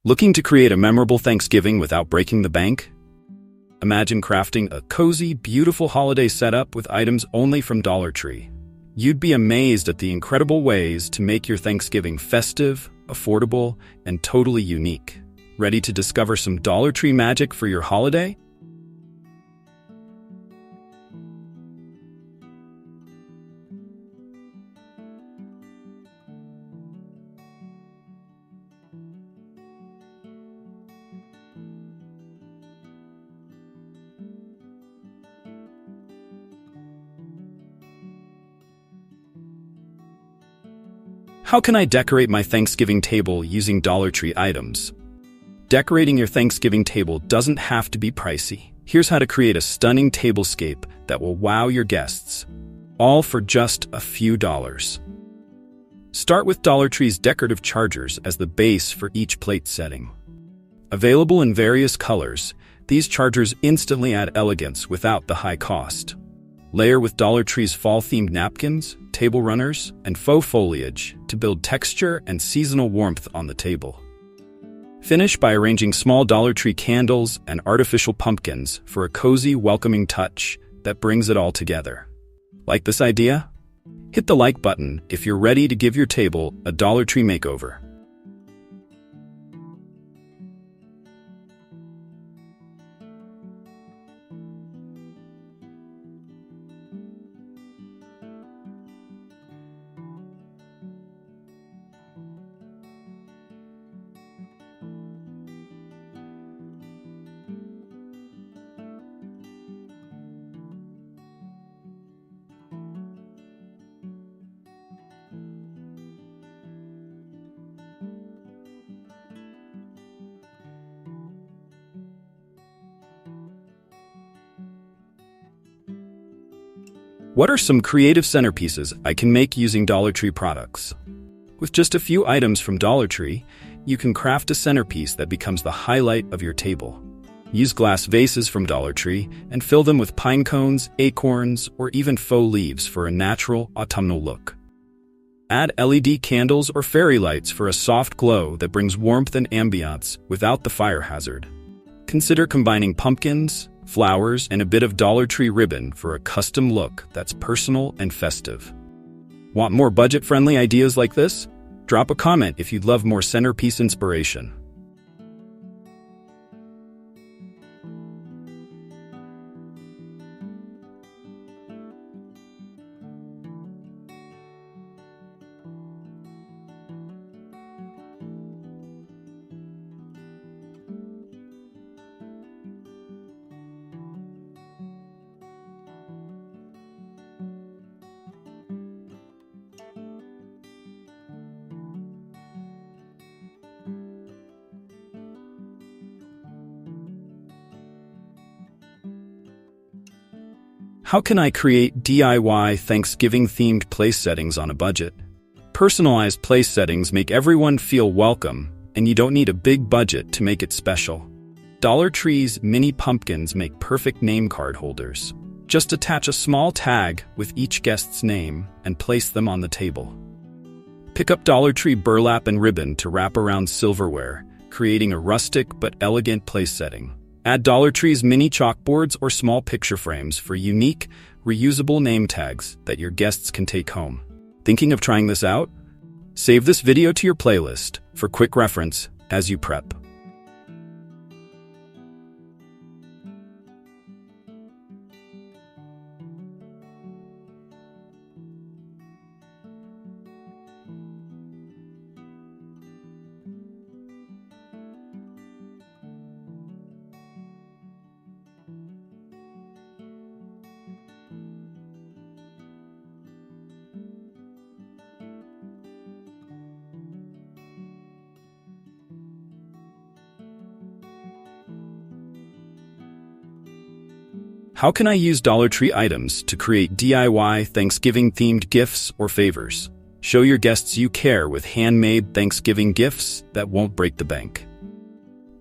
Looking to create a memorable Thanksgiving without breaking the bank? Imagine crafting a cozy, beautiful holiday setup with items only from Dollar Tree. You'd be amazed at the incredible ways to make your Thanksgiving festive, affordable, and totally unique. Ready to discover some Dollar Tree magic for your holiday? How can I decorate my Thanksgiving table using Dollar Tree items? Decorating your Thanksgiving table doesn't have to be pricey. Here's how to create a stunning tablescape that will wow your guests, all for just a few dollars. Start with Dollar Tree's decorative chargers as the base for each plate setting. Available in various colors, these chargers instantly add elegance without the high cost. Layer with Dollar Tree's fall-themed napkins, table runners, and faux foliage to build texture and seasonal warmth on the table. Finish by arranging small Dollar Tree candles and artificial pumpkins for a cozy, welcoming touch that brings it all together. Like this idea? Hit the like button if you're ready to give your table a Dollar Tree makeover. What are some creative centerpieces I can make using Dollar Tree products? With just a few items from Dollar Tree, you can craft a centerpiece that becomes the highlight of your table. Use glass vases from Dollar Tree and fill them with pine cones, acorns, or even faux leaves for a natural, autumnal look. Add LED candles or fairy lights for a soft glow that brings warmth and ambiance without the fire hazard. Consider combining pumpkins, flowers, and a bit of Dollar Tree ribbon for a custom look that's personal and festive. Want more budget-friendly ideas like this? Drop a comment if you'd love more centerpiece inspiration. How can I create DIY Thanksgiving-themed place settings on a budget? Personalized place settings make everyone feel welcome, and you don't need a big budget to make it special. Dollar Tree's mini pumpkins make perfect name card holders. Just attach a small tag with each guest's name and place them on the table. Pick up Dollar Tree burlap and ribbon to wrap around silverware, creating a rustic but elegant place setting. Add Dollar Tree's mini chalkboards or small picture frames for unique, reusable name tags that your guests can take home. Thinking of trying this out? Save this video to your playlist for quick reference as you prep. How can I use Dollar Tree items to create DIY Thanksgiving-themed gifts or favors? Show your guests you care with handmade Thanksgiving gifts that won't break the bank.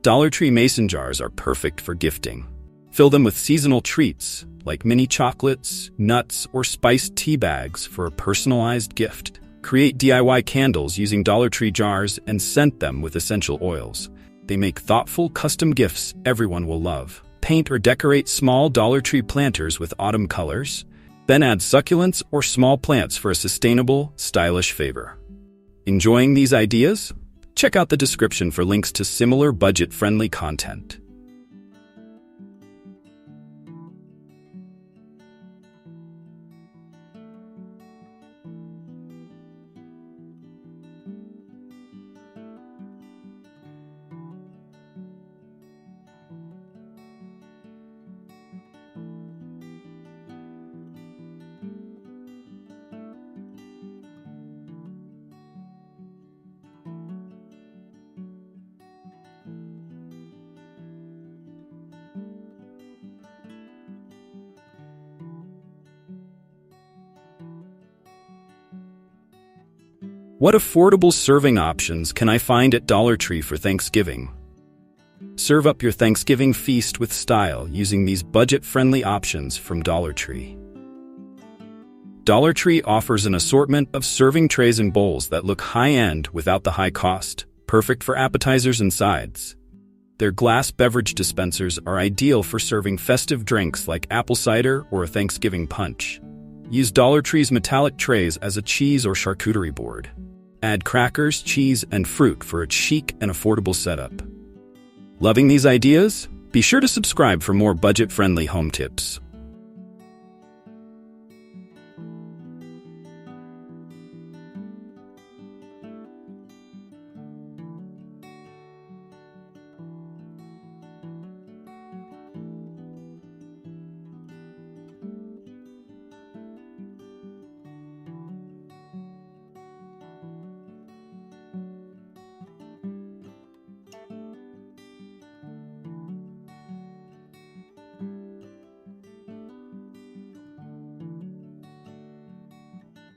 Dollar Tree mason jars are perfect for gifting. Fill them with seasonal treats like mini chocolates, nuts, or spiced tea bags for a personalized gift. Create DIY candles using Dollar Tree jars and scent them with essential oils. They make thoughtful, custom gifts everyone will love. Paint or decorate small Dollar Tree planters with autumn colors. Then add succulents or small plants for a sustainable, stylish favor. Enjoying these ideas? Check out the description for links to similar budget-friendly content. What affordable serving options can I find at Dollar Tree for Thanksgiving? Serve up your Thanksgiving feast with style using these budget-friendly options from Dollar Tree. Dollar Tree offers an assortment of serving trays and bowls that look high-end without the high cost, perfect for appetizers and sides. Their glass beverage dispensers are ideal for serving festive drinks like apple cider or a Thanksgiving punch. Use Dollar Tree's metallic trays as a cheese or charcuterie board. Add crackers, cheese, and fruit for a chic and affordable setup. Loving these ideas? Be sure to subscribe for more budget-friendly home tips.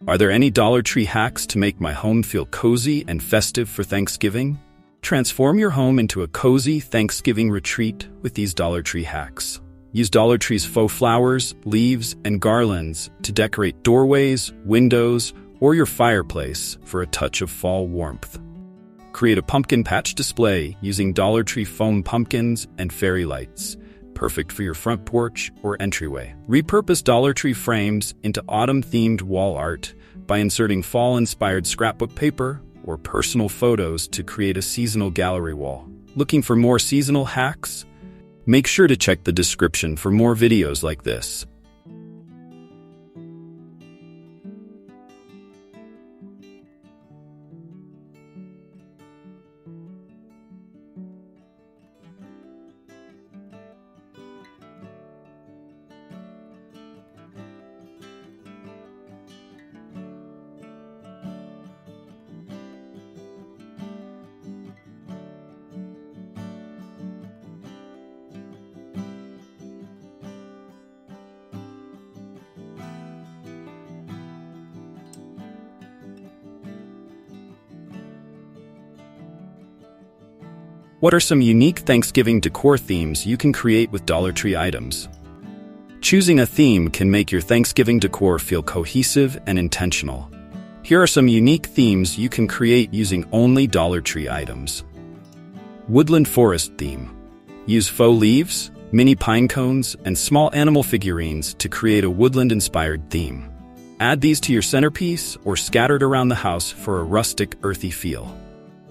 Are there any Dollar Tree hacks to make my home feel cozy and festive for Thanksgiving? Transform your home into a cozy Thanksgiving retreat with these Dollar Tree hacks. Use Dollar Tree's faux flowers, leaves, and garlands to decorate doorways, windows, or your fireplace for a touch of fall warmth. Create a pumpkin patch display using Dollar Tree foam pumpkins and fairy lights, perfect for your front porch or entryway. Repurpose Dollar Tree frames into autumn-themed wall art by inserting fall-inspired scrapbook paper or personal photos to create a seasonal gallery wall. Looking for more seasonal hacks? Make sure to check the description for more videos like this. What are some unique Thanksgiving decor themes you can create with Dollar Tree items? Choosing a theme can make your Thanksgiving decor feel cohesive and intentional. Here are some unique themes you can create using only Dollar Tree items. Woodland forest theme. Use faux leaves, mini pine cones, and small animal figurines to create a woodland-inspired theme. Add these to your centerpiece or scattered around the house for a rustic, earthy feel.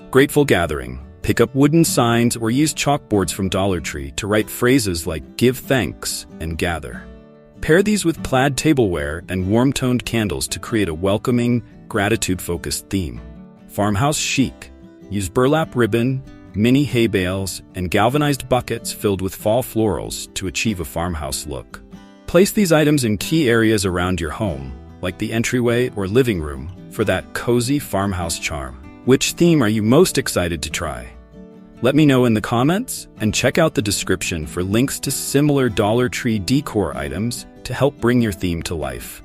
Grateful gathering. Pick up wooden signs or use chalkboards from Dollar Tree to write phrases like "give thanks" and "gather." Pair these with plaid tableware and warm-toned candles to create a welcoming, gratitude-focused theme. Farmhouse chic. Use burlap ribbon, mini hay bales, and galvanized buckets filled with fall florals to achieve a farmhouse look. Place these items in key areas around your home, like the entryway or living room, for that cozy farmhouse charm. Which theme are you most excited to try? Let me know in the comments, and check out the description for links to similar Dollar Tree decor items to help bring your theme to life.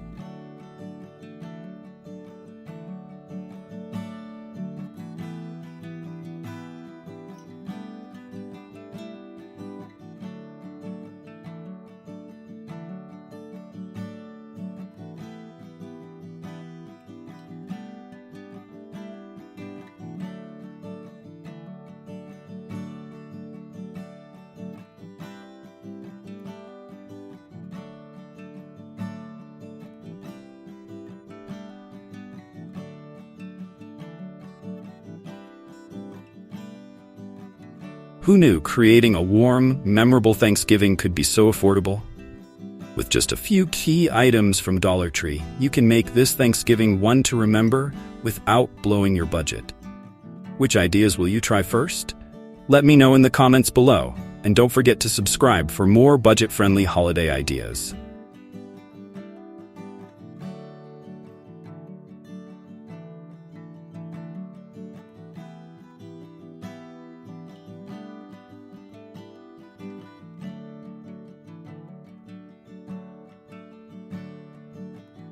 Who knew creating a warm, memorable Thanksgiving could be so affordable? With just a few key items from Dollar Tree, you can make this Thanksgiving one to remember without blowing your budget. Which ideas will you try first? Let me know in the comments below, and don't forget to subscribe for more budget-friendly holiday ideas.